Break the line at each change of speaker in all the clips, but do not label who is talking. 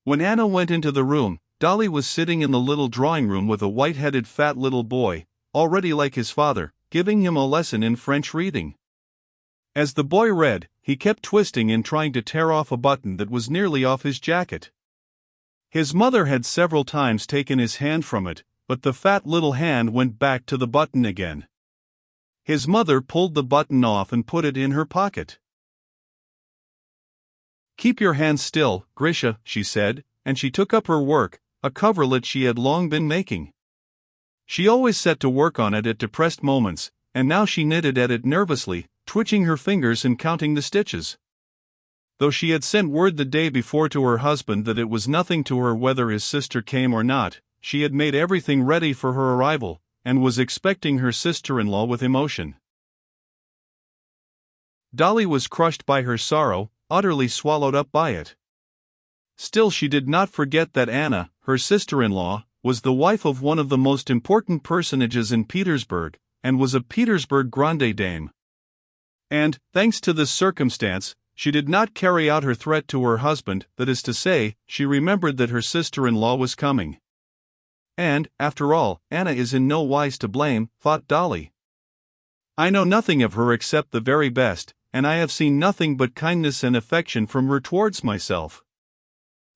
When Anna went into the room, Dolly was sitting in the little drawing room with a white-headed fat little boy, already like his father, giving him a lesson in French reading. As the boy read, he kept twisting and trying to tear off a button that was nearly off his jacket. His mother had several times taken his hand from it, but the fat little hand went back to the button again. His mother pulled the button off and put it in her pocket. "Keep your hands still, Grisha," she said, and she took up her work, a coverlet she had long been making. She always set to work on it at depressed moments, and now she knitted at it nervously, twitching her fingers and counting the stitches. Though she had sent word the day before to her husband that it was nothing to her whether his sister came or not, she had made everything ready for her arrival, and was expecting her sister-in-law with emotion. Dolly was crushed by her sorrow, utterly swallowed up by it. Still she did not forget that Anna, her sister-in-law, was the wife of one of the most important personages in Petersburg, and was a Petersburg grande dame. And, thanks to this circumstance, she did not carry out her threat to her husband, that is to say, she remembered that her sister-in-law was coming. And, after all, Anna is in no wise to blame, thought Dolly. I know nothing of her except the very best, and I have seen nothing but kindness and affection from her towards myself.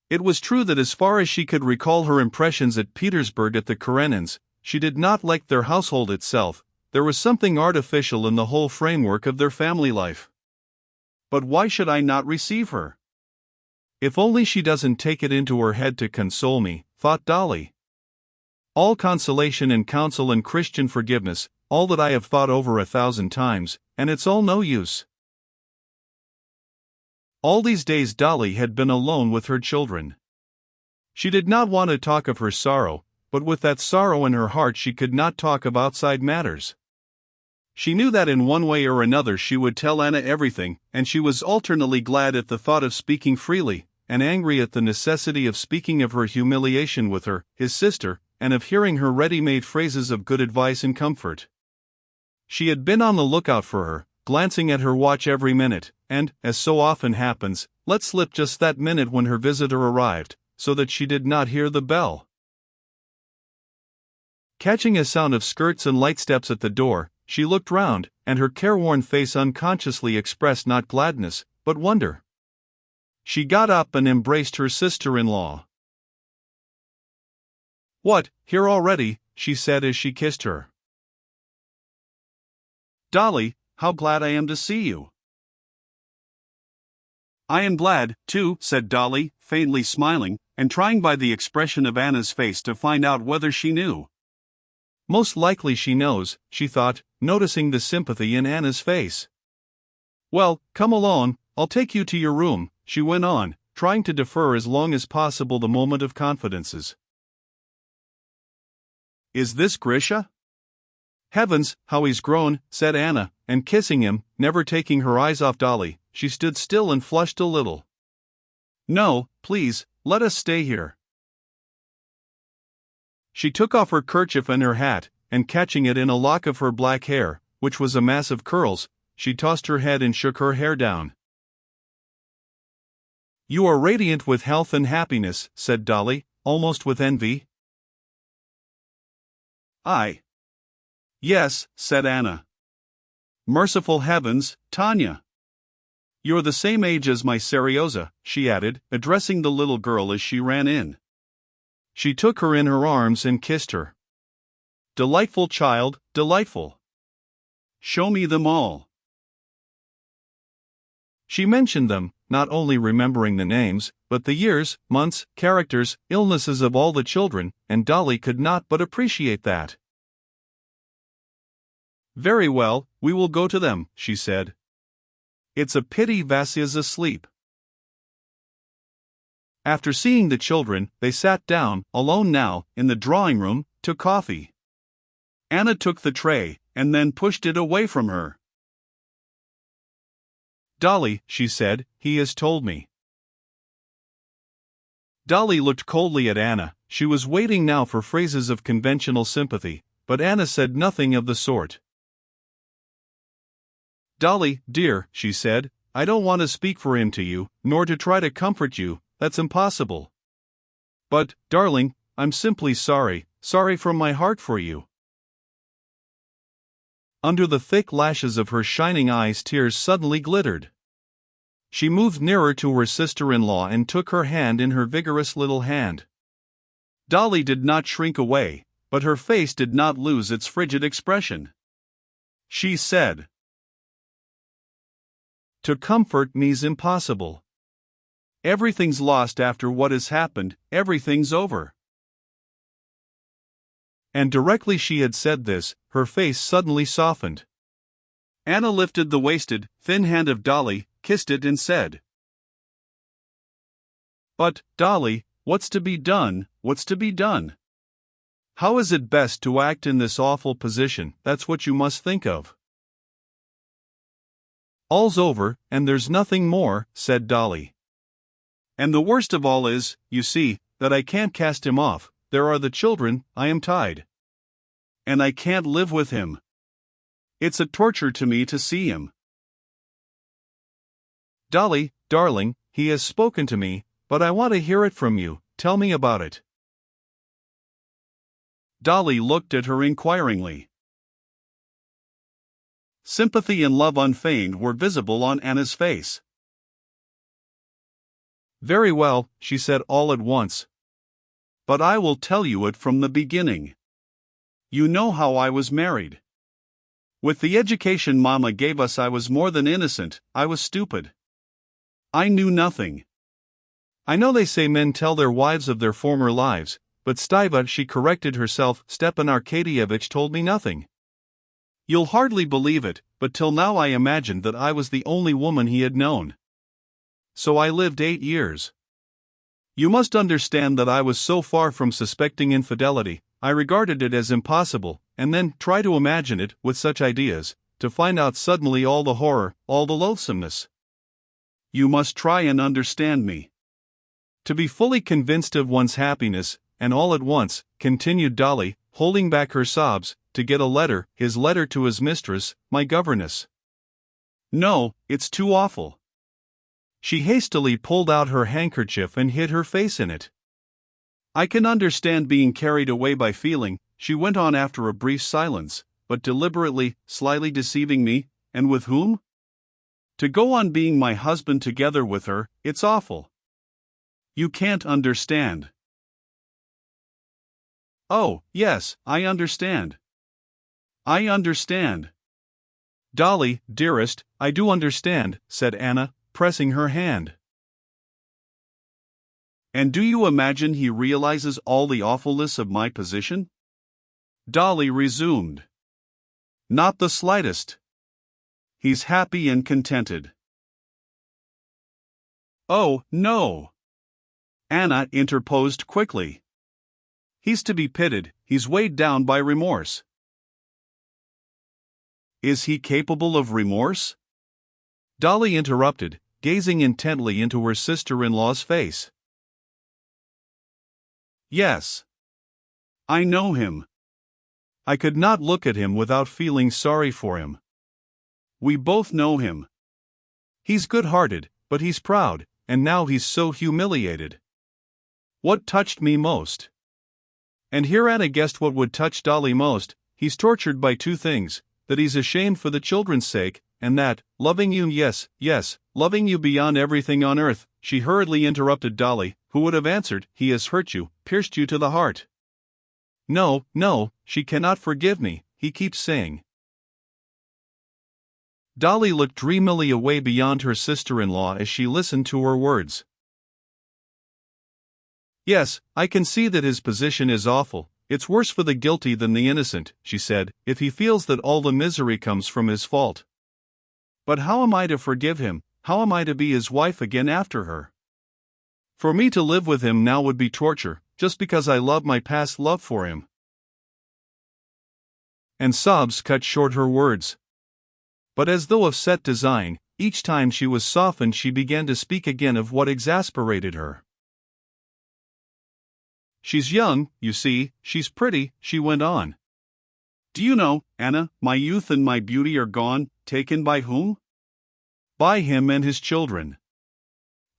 It was true that as far as she could recall her impressions at Petersburg at the Karenins, she did not like their household itself. There was something artificial in the whole framework of their family life. But why should I not receive her? If only she doesn't take it into her head to console me, thought Dolly. All consolation and counsel and Christian forgiveness, all that I have thought over 1,000 times, and it's all no use. All these days Dolly had been alone with her children. She did not want to talk of her sorrow, but with that sorrow in her heart she could not talk of outside matters. She knew that in one way or another she would tell Anna everything, and she was alternately glad at the thought of speaking freely, and angry at the necessity of speaking of her humiliation with her, his sister, and of hearing her ready-made phrases of good advice and comfort. She had been on the lookout for her, glancing at her watch every minute, and, as so often happens, let slip just that minute when her visitor arrived, so that she did not hear the bell. Catching a sound of skirts and light steps at the door, she looked round, and her careworn face unconsciously expressed not gladness, but wonder. She got up and embraced her sister-in-law. "What, here already?" she said as she kissed her. "Dolly, how glad I am to see you." "I am glad, too," said Dolly, faintly smiling, and trying by the expression of Anna's face to find out whether she knew. Most likely she knows, she thought, noticing the sympathy in Anna's face. "Well, come along, I'll take you to your room," she went on, trying to defer as long as possible the moment of confidences. "Is this Grisha?" "Heavens, how he's grown," said Anna, and kissing him, never taking her eyes off Dolly, she stood still and flushed a little. "No, please, let us stay here." She took off her kerchief and her hat, and catching it in a lock of her black hair, which was a mass of curls, she tossed her head and shook her hair down. "You are radiant with health and happiness," said Dolly, almost with envy. "Yes," said Anna. "Merciful heavens, Tanya! You're the same age as my Seryoza," she added, addressing the little girl as she ran in. She took her in her arms and kissed her. "Delightful child, delightful. Show me them all." She mentioned them, not only remembering the names, but the years, months, characters, illnesses of all the children, and Dolly could not but appreciate that. "Very well, we will go to them," she said. "It's a pity Vasya's asleep." After seeing the children, they sat down, alone now, in the drawing-room, to coffee. Anna took the tray, and then pushed it away from her. "Dolly," she said, "he has told me." Dolly looked coldly at Anna. She was waiting now for phrases of conventional sympathy, but Anna said nothing of the sort. "Dolly, dear," she said, "I don't want to speak for him to you, nor to try to comfort you, that's impossible. But, darling, I'm simply sorry, sorry from my heart for you." Under the thick lashes of her shining eyes tears suddenly glittered. She moved nearer to her sister-in-law and took her hand in her vigorous little hand. Dolly did not shrink away, but her face did not lose its frigid expression. She said, "To comfort me's impossible. Everything's lost after what has happened, everything's over." And directly she had said this, her face suddenly softened. Anna lifted the wasted, thin hand of Dolly, kissed it and said, "But, Dolly, what's to be done, what's to be done? How is it best to act in this awful position? That's what you must think of." "All's over, and there's nothing more," said Dolly. "And the worst of all is, you see, that I can't cast him off. There are the children, I am tied. And I can't live with him. It's a torture to me to see him." "Dolly, darling, he has spoken to me, but I want to hear it from you. Tell me about it." Dolly looked at her inquiringly. Sympathy and love unfeigned were visible on Anna's face. "Very well," she said all at once. "But I will tell you it from the beginning. You know how I was married. With the education Mama gave us, I was more than innocent, I was stupid. I knew nothing. I know they say men tell their wives of their former lives, but Stiva," she corrected herself, "Stepan Arkadyevitch told me nothing. You'll hardly believe it, but till now I imagined that I was the only woman he had known. So I lived 8 years. You must understand that I was so far from suspecting infidelity, I regarded it as impossible, and then try to imagine it, with such ideas, to find out suddenly all the horror, all the loathsomeness. You must try and understand me. To be fully convinced of one's happiness, and all at once," continued Dolly, holding back her sobs, "to get a letter, his letter to his mistress, my governess. No, it's too awful." She hastily pulled out her handkerchief and hid her face in it. "I can understand being carried away by feeling," she went on after a brief silence, "but deliberately, slyly deceiving me, and with whom? To go on being my husband together with her, it's awful. You can't understand." "Oh, yes, I understand. I understand. Dolly, dearest, I do understand," said Anna, pressing her hand. "And do you imagine he realizes all the awfulness of my position?" Dolly resumed. "Not the slightest. He's happy and contented." "Oh, no!" Anna interposed quickly. "He's to be pitied, he's weighed down by remorse." "Is he capable of remorse?" Dolly interrupted, gazing intently into her sister-in-law's face. "Yes. I know him. I could not look at him without feeling sorry for him. We both know him. He's good-hearted, but he's proud, and now he's so humiliated. What touched me most?" And here Anna guessed what would touch Dolly most. "He's tortured by 2 things, that he's ashamed for the children's sake, and that, loving you, yes, loving you beyond everything on earth," she hurriedly interrupted Dolly, who would have answered, "He has hurt you, pierced you to the heart. No, no, she cannot forgive me," he keeps saying." Dolly looked dreamily away beyond her sister-in-law as she listened to her words. "Yes, I can see that his position is awful. It's worse for the guilty than the innocent," she said, "if he feels that all the misery comes from his fault. But how am I to forgive him? How am I to be his wife again after her? For me to live with him now would be torture, just because I love my past love for him." And sobs cut short her words. But as though of set design, each time she was softened she began to speak again of what exasperated her. "She's young, you see, she's pretty," she went on. "Do you know, Anna, my youth and my beauty are gone, taken by whom? By him and his children.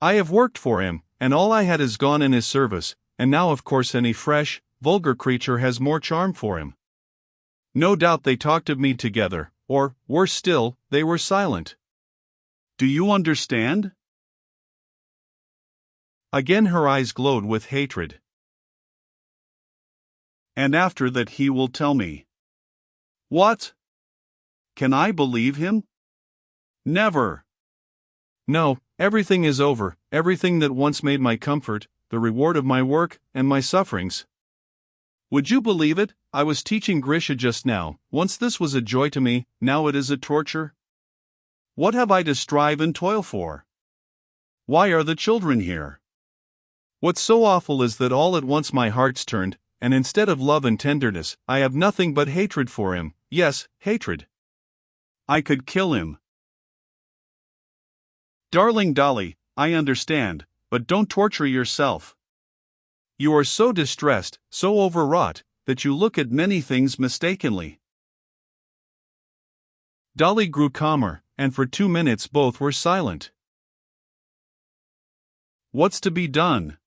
I have worked for him, and all I had is gone in his service, and now of course any fresh, vulgar creature has more charm for him. No doubt they talked of me together, or, worse still, they were silent. Do you understand? Again her eyes glowed with hatred. And after that he will tell me. What? Can I believe him? Never. No, everything is over, everything that once made my comfort, the reward of my work, and my sufferings. Would you believe it? I was teaching Grisha just now. Once this was a joy to me, now it is a torture. What have I to strive and toil for? Why are the children here? What's so awful is that all at once my heart's turned, and instead of love and tenderness, I have nothing but hatred for him. Yes, hatred. I could kill him. Darling Dolly, I understand, but don't torture yourself. You are so distressed, so overwrought, that you look at many things mistakenly. Dolly grew calmer, and for 2 minutes both were silent. What's to be done?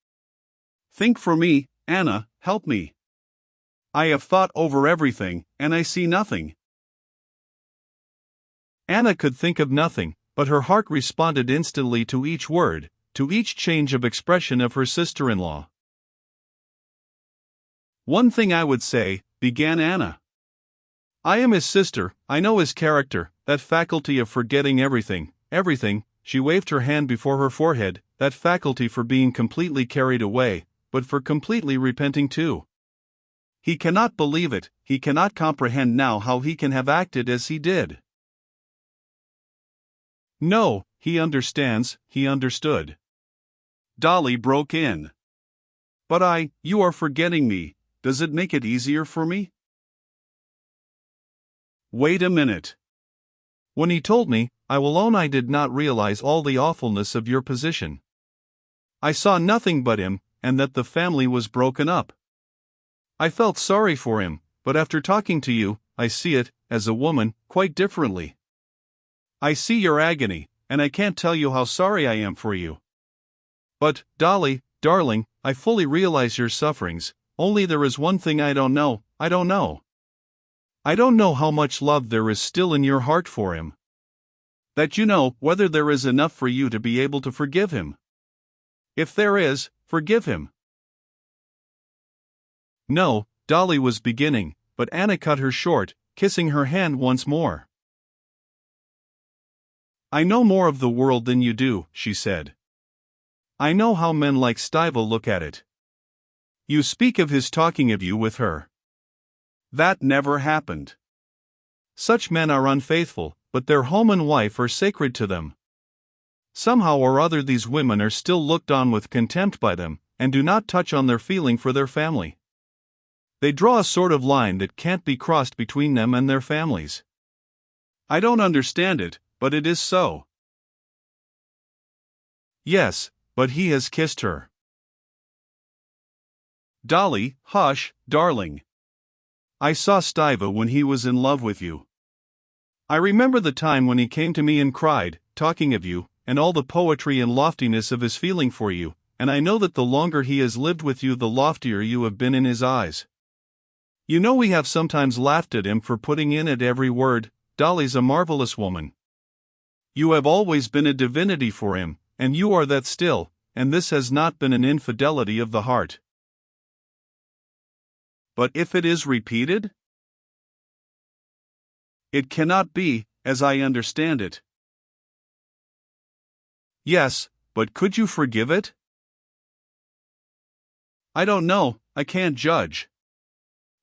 Think for me, Anna, help me. I have thought over everything, and I see nothing. Anna could think of nothing, but her heart responded instantly to each word, to each change of expression of her sister-in-law. One thing I would say, began Anna. I am his sister, I know his character, that faculty of forgetting everything, she waved her hand before her forehead, that faculty for being completely carried away, but for completely repenting too. He cannot believe it, he cannot comprehend now how he can have acted as he did. No, he understands, he understood. Dolly broke in. But you are forgetting me, does it make it easier for me? Wait a minute. When he told me, I will own I did not realize all the awfulness of your position. I saw nothing but him, and that the family was broken up. I felt sorry for him, but after talking to you, I see it, as a woman, quite differently. I see your agony, and I can't tell you how sorry I am for you. But, Dolly, darling, I fully realize your sufferings, only there is one thing I don't know. I don't know how much love there is still in your heart for him. That you know whether there is enough for you to be able to forgive him. If there is, forgive him. No, Dolly was beginning, but Anna cut her short, kissing her hand once more. I know more of the world than you do, she said. I know how men like Stiva look at it. You speak of his talking of you with her. That never happened. Such men are unfaithful, but their home and wife are sacred to them. Somehow or other these women are still looked on with contempt by them, and do not touch on their feeling for their family. They draw a sort of line that can't be crossed between them and their families. I don't understand it, but it is so. Yes, but he has kissed her. Dolly, hush, darling. I saw Stiva when he was in love with you. I remember the time when he came to me and cried, talking of you, and all the poetry and loftiness of his feeling for you, and I know that the longer he has lived with you the loftier you have been in his eyes. You know we have sometimes laughed at him for putting in at every word, Dolly's a marvelous woman. You have always been a divinity for him, and you are that still, and this has not been an infidelity of the heart. But if it is repeated? It cannot be, as I understand it. Yes, but could you forgive it? I don't know, I can't judge.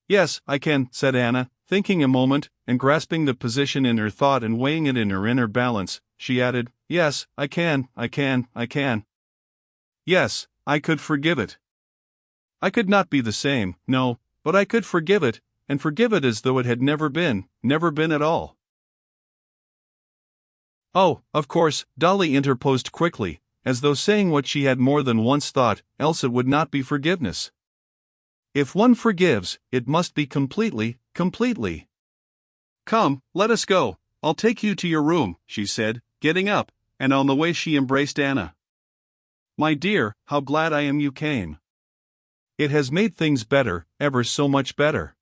Yes, I can, said Anna, thinking a moment, and grasping the position in her thought and weighing it in her inner balance, she added, yes, I can. Yes, I could forgive it. I could not be the same, no, but I could forgive it, and forgive it as though it had never been at all. Oh, of course, Dolly interposed quickly, as though saying what she had more than once thought, else it would not be forgiveness. If one forgives, it must be completely. Come, let us go, I'll take you to your room, she said, getting up, and on the way she embraced Anna. My dear, how glad I am you came. It has made things better, ever so much better.